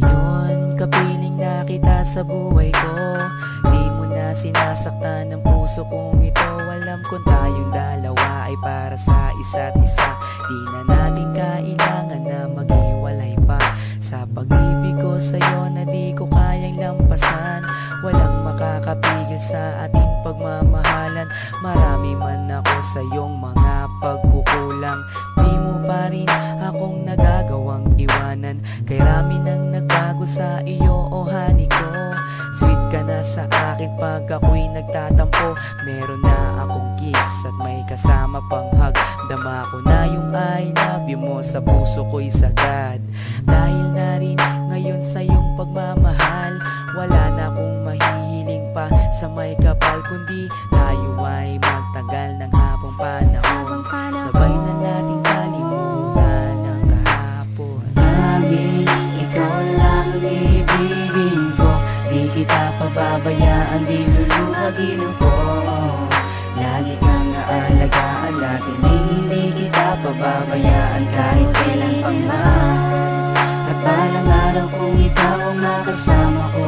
Ngayon, kapiling na kita sa buhay ko. Di mo na sinasaktan ang puso kong ito. Alam kong tayong dalawa ay para sa isa't isa. Di na natin kailangan na maghiwalay pa. Sa pag-ibig ko sa'yo na di ko kayang lampasan. Walang makakapigil sa ating pagmamahalan. Marami man ako sa iyong mga pagkukulang. Di mo pa rin akong nagagawang iwanan. Kay rami nang nagbago sa iyo, oh honey ko. Sweet ka na sa akin pag ako'y nagtatampo. Meron na akong kiss at may kasama pang hug. Dama ko na yung I love you mo sa puso ko'y sagad. Dahil na rin ngayon sa iyong pagmamahal, wala na akong mahihiling pa sa may kapal. Kundi tayo ay magtagal ng habang panahon. Sabay na nating kalimutan ang kahapon. Laging ikaw lang ang ibigin ko. Di kita pababayaan, di luluhagin ko. Lagi kang aalagaan natin, hindi kita pababayaan kahit kailan pang man. At balang araw kung ikaw ang makasama ko,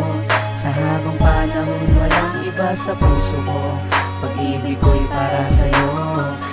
sa habang panahon walang iba sa puso ko. Pag-ibig ko'y para sa'yo,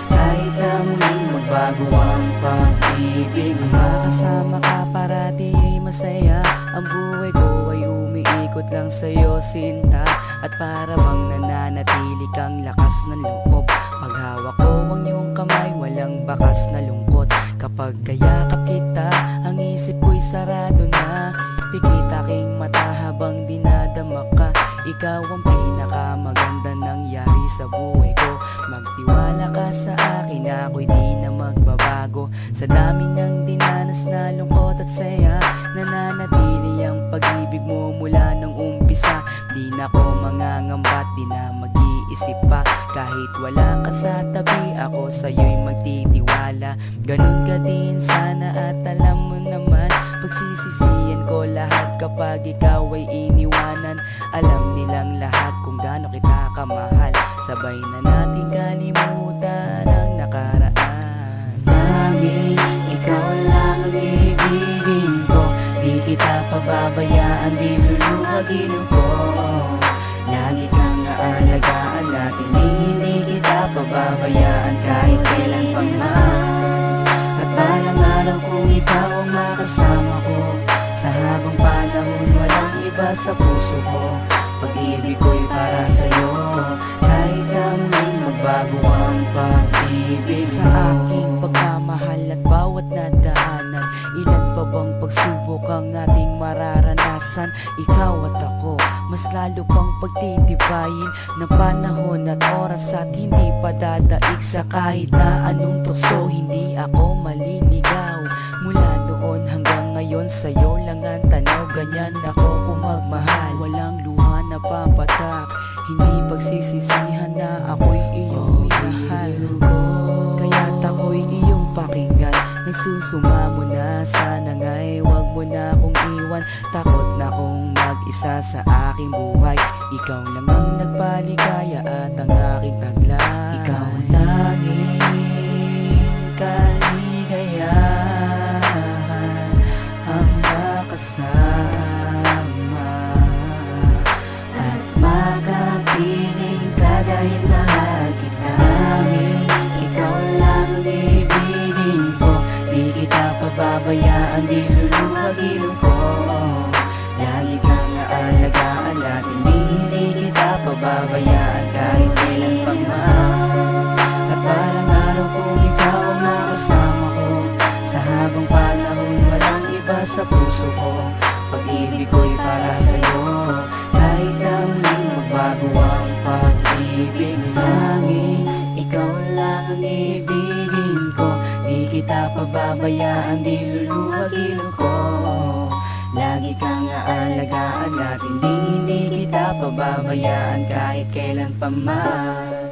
kahit na muling magbago ang pag-ibig mo. Makasama ka parati ay masaya. Ang buhay ko ay umiikot lang sa'yo, sinta. At para bang nananatili kang lakas ng loob. Paghawak ko ang iyong kamay, walang bakas na lungkot. Kapag kayakap kita, ang isip ko'y sarado na. Pikit aking mata habang dinadama ka. Ikaw ang pinakamaganda nangyari sa buhay ko. Magtiwala ka sa akin, ako'y di na magbabago. Sa dami ng dinanas na lungkot at saya, nananatili ang pag-ibig mo mula nung umpisa. Di na ko mangangambat, di na mag-iisip pa. Kahit wala ka sa tabi, ako sa'yo'y magtitiwala. Ganun ka din sana at alam mo naman, pagsisisihan ko lahat kapag ikaw ay iniwanan. Alam nilang lahat kung gaano kita kamahal. Sabay na natin kalimutan ang nakaraan. Laging ikaw lang ang ibigin ko. Di kita pababayaan, di luluhagin ko. Lagi kang aalagaan natin, hindi kita pababayaan kahit kailan pang man. At balang araw kung ikaw ang makasama ko, sa habang panahon walang iba sa puso ko. Pag-ibig ko'y para sa'yo, kahit na muling magbago ang pag-ibig mo. Sa aking pagmamahal at bawat nadaanan, ilan pa bang pagsubok ang ating mararanasan? Ikaw at ako, mas lalo pang pagtitibayin ng panahon at oras at hindi pa dadaig sa kahit na anong tukso. Hindi ako maliligaw mula doon hanggang ngayon, sa'yo lang ang tanaw. Ganyan ako kung magmahal, walang luha na papatak. Hindi pagsisisihan na ako'y iyong minahal. Kaya't ako'y iyong pakinggan. Nagsusumamo na, sana nga'y wag mo na akong iwan. Takot na kong mag-isa sa aking buhay. Ikaw lang ang nagpaligaya at ang aking taglay. Ikaw ang tanging kaligayahan, ang makasama at makapiling ka dahil mahal kita. Ikaw lang ang ibigin ko. Di kita pababayaan, di luluhagin ko. Lagi kang aalagaan natin, hindi kita pababayaan kahit kailan pang man. At balang araw kung ikaw ang makasama ko, sa habang panahon walang iba sa puso ko. Pag-ibig ko'y para sa'yo, kahit na muling magbago ang pag-ibig. Laging ikaw lang ang ibigin ko. Di kita pababayaan, di luluhagin ko. Lagi kang aalagaan natin, hindi kita pababayaan kahit kailan pa man.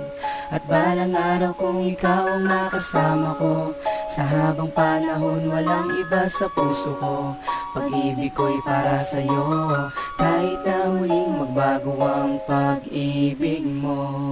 At balang araw kung ikaw ang makasama ko, sa habang panahon walang iba sa puso ko. Pag-ibig ko'y para sa'yo, kahit na muling magbago ang pag-ibig mo.